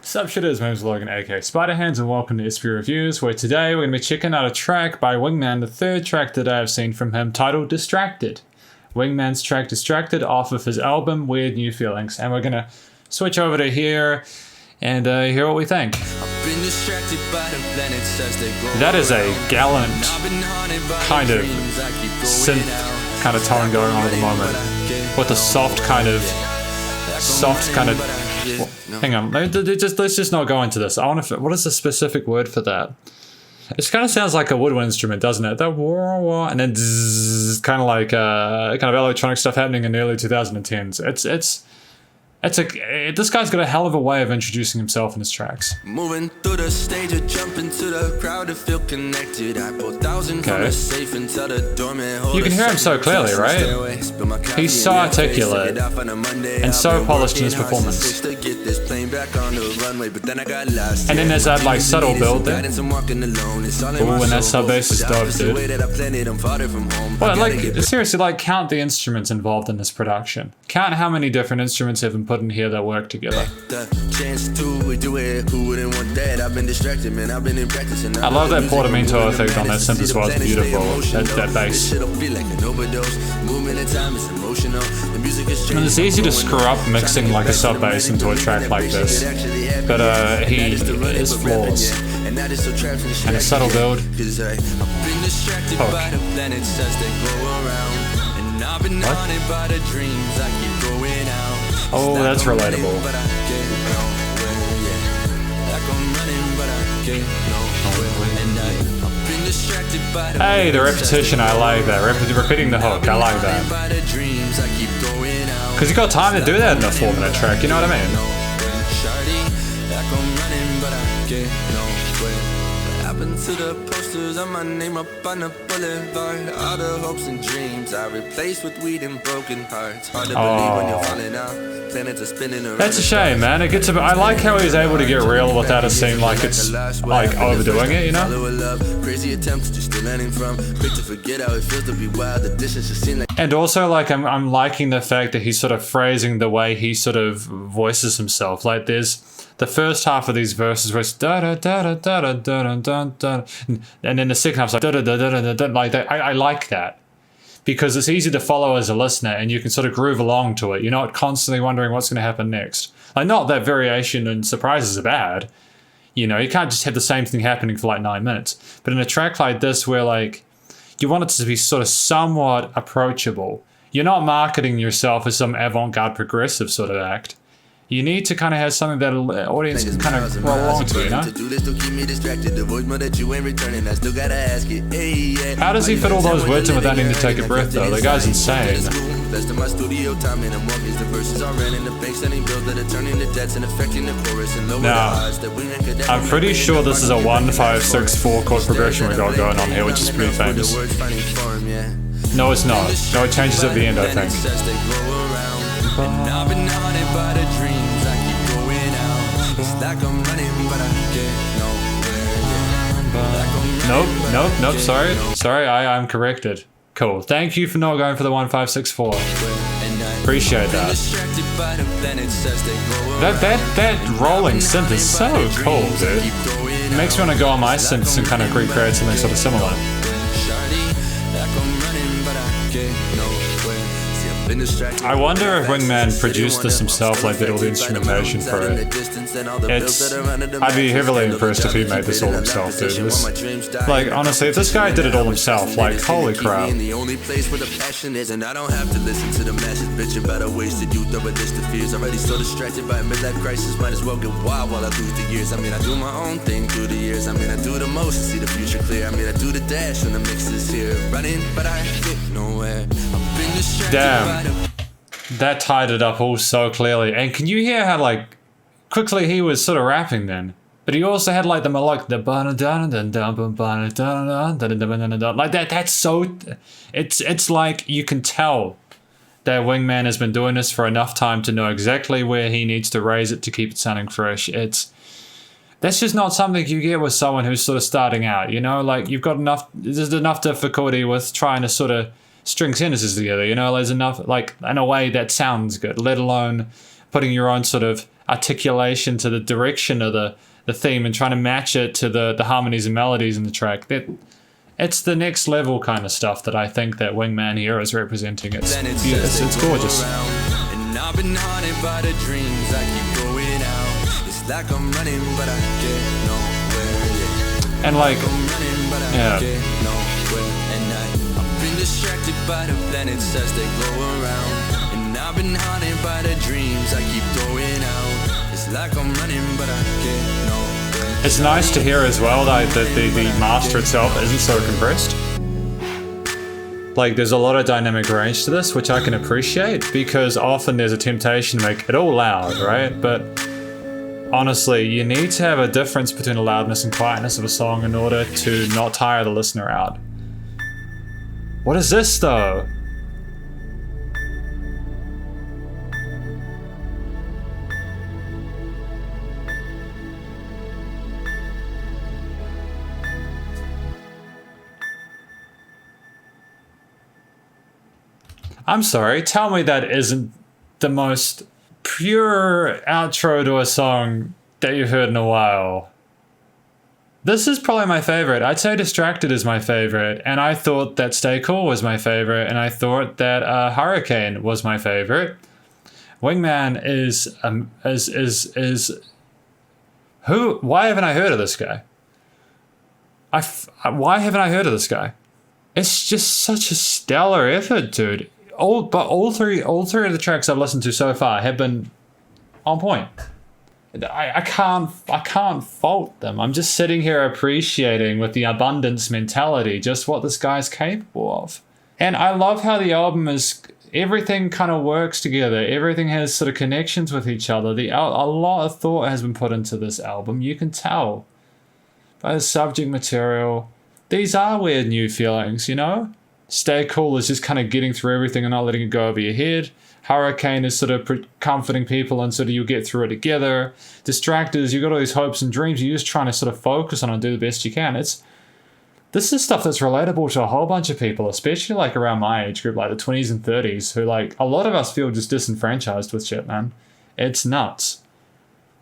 Sup shitters, my name's Logan aka Spiderhands and welcome to Immaculate Reviews, where today we're going to be checking out a track by Wingman, the third track that I've seen from him, titled Distracted. Wingman's track Distracted off of his album Weird New Feelings, and we're going to switch over to here and hear what we think. That is a gallant kind of synth kind of tone going on at the moment, with a soft kind of well, hang on, let's just not go into this. I want to. What is the specific word for that? It kind of sounds like a woodwind instrument, doesn't it? That wah, wah, and then zzz, kind of like kind of electronic stuff happening in the early 2010s. This guy's got a hell of a way of introducing himself in his tracks. Moving through the stage or jump into the crowd to feel connected. I pull thousands from the safe and tell the doorman. You can hear him so clearly, right? He's so articulate and so polished in his performance. And then there's that like subtle build there. Ooh, and that sub bass is dope, dude. Well, like seriously, like count the instruments involved in this production. Count how many different instruments have been put in here that work together. I love that portamento effect on that synth as well. It's beautiful. That bass. And it's easy to screw up mixing like a sub bass into a track like this, but he is flawless. And a subtle build. Oh, that's relatable. Hey, the repetition, I like that. Repeating the hook, I like that. Because you got time to do that in a 4-minute track, you know what I mean? To the posters of my name up on the boulevard. All the hopes and dreams I replaced with weed and broken hearts. Hard to believe when you're falling out. Planets are spinning around. That's a shame, man. It gets a bit, I like how he's able to get real without it seeming like it's like overdoing it, you know? Crazy attempts just still learning from. Quick to forget how it feels to be wild. The distance just seem like. And also, like, I'm liking the fact that he's sort of phrasing the way he sort of voices himself. Like, there's the first half of these verses where it's da da da da da da da da da, and then the second half's like da da da da da da, like that. I like that because it's easy to follow as a listener, and you can sort of groove along to it. You're not constantly wondering what's going to happen next. Like, not that variation and surprises are bad. You know, you can't just have the same thing happening for like 9 minutes. But in a track like this, where like you want it to be sort of somewhat approachable, you're not marketing yourself as some avant-garde progressive sort of act. You need to kind of have something that the audience can kind of roll along to, you know? How does he fit all those words in without needing to take a breath, though? The guy's insane. Now, I'm pretty sure this is a 1-5-6-4 chord progression we got going on here, which is pretty famous. No, it's not. No, it changes at the end, I think. Nope, sorry, I'm corrected. Cool, thank you for not going for the 1-5-6-4. Appreciate that. That rolling synth is so cool, dude. It makes me want to go on my synths and kind of recreate something sort of similar. I wonder if Wingman produced this himself, like did all the instrumentation for it. I'd be heavily impressed if he made this all himself, dude. Like, honestly, if this guy did it all himself, like, holy crap. Damn, that tied it up all so clearly. And can you hear how like quickly he was sort of rapping then? But he also had like the melodic, the like that. That's so. It's like you can tell that Wingman has been doing this for enough time to know exactly where he needs to raise it to keep it sounding fresh. That's just not something you get with someone who's sort of starting out. You know, like you've got enough. There's enough difficulty with trying to sort of string sentences together, you know, there's enough, like, in a way that sounds good, let alone putting your own sort of articulation to the direction of the theme and trying to match it to the harmonies and melodies in the track. It's the next level kind of stuff that I think that Wingman here is representing. It's gorgeous. And I've been haunted by the dreams I keep going out. It's like I'm running but I get nowhere. And like, I'm running but I get nowhere. And I've been distracted by the planets as they go around. And I've been haunted by the dreams I keep throwing out. It's like I'm running but I get nowhere. It's nice to hear as well that the master itself isn't so compressed. Like, there's a lot of dynamic range to this, which I can appreciate, because often there's a temptation to make it all loud, right? But honestly, you need to have a difference between the loudness and quietness of a song in order to not tire the listener out. What is this, though? I'm sorry, tell me that isn't the most pure outro to a song that you've heard in a while. This is probably my favorite. I'd say Distracted is my favorite, and I thought that Stay Cool was my favorite, and I thought that Hurricane was my favorite. Wingman is who? Why haven't I heard of this guy? Why haven't I heard of this guy? It's just such a stellar effort, dude. All three of the tracks I've listened to so far have been on point. I can't fault them. I'm just sitting here appreciating with the abundance mentality just what this guy's capable of. And I love how the album is, everything kind of works together. Everything has sort of connections with each other. A lot of thought has been put into this album. You can tell by the subject material. These are weird new feelings, you know? Stay Cool is just kind of getting through everything and not letting it go over your head. Hurricane is sort of comforting people and sort of you'll get through it together. Distracted is you've got all these hopes and dreams. You're just trying to sort of focus on and do the best you can. This is stuff that's relatable to a whole bunch of people, especially like around my age group, like the 20s and 30s, who like a lot of us feel just disenfranchised with shit, man. It's nuts.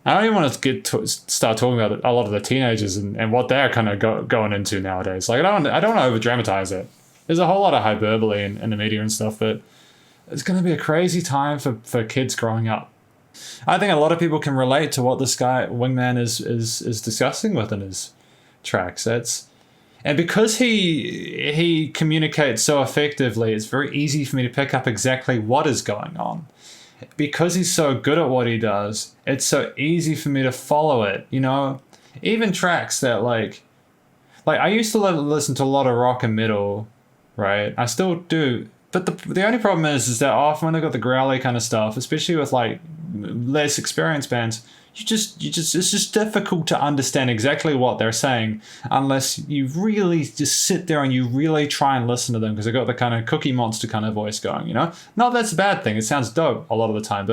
I don't even want to start talking about a lot of the teenagers and what they're kind of going into nowadays. Like I don't want to over dramatize it. There's a whole lot of hyperbole in the media and stuff, but it's going to be a crazy time for kids growing up. I think a lot of people can relate to what this guy Wingman is discussing within his tracks. And because he communicates so effectively, it's very easy for me to pick up exactly what is going on. Because he's so good at what he does, it's so easy for me to follow it. You know, even tracks that like I used to listen to a lot of rock and metal. Right, I still do, but the only problem is that often when they've got the growly kind of stuff, especially with like less experienced bands, it's just difficult to understand exactly what they're saying unless you really just sit there and you really try and listen to them because they've got the kind of Cookie Monster kind of voice going, you know. Not that's a bad thing; it sounds dope a lot of the time,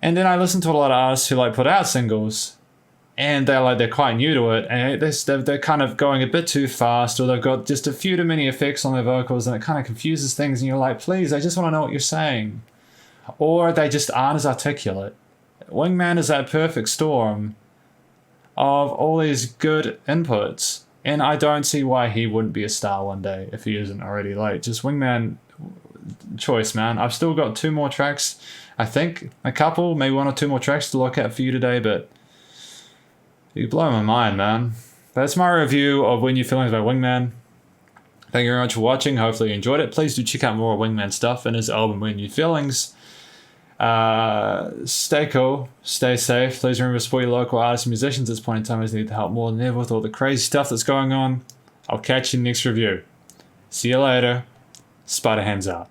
and then I listen to a lot of artists who like put out singles. And they're quite new to it, and they're kind of going a bit too fast, or they've got just a few too many effects on their vocals, and it kind of confuses things. And you're like, please, I just want to know what you're saying, or they just aren't as articulate. Wingman is that perfect storm of all these good inputs, and I don't see why he wouldn't be a star one day if he isn't already. Like, just Wingman choice, man. I've still got 2 more tracks, I think, maybe 1 or 2 more tracks to look at for you today, but. You blow my mind, man. That's my review of When Your Feelings by Wingman. Thank you very much for watching. Hopefully you enjoyed it. Please do check out more Wingman stuff in his album When Your Feelings. Stay cool. Stay safe. Please remember to support your local artists and musicians at this point in time as they need the help more than ever with all the crazy stuff that's going on. I'll catch you in the next review. See you later. Spider hands out.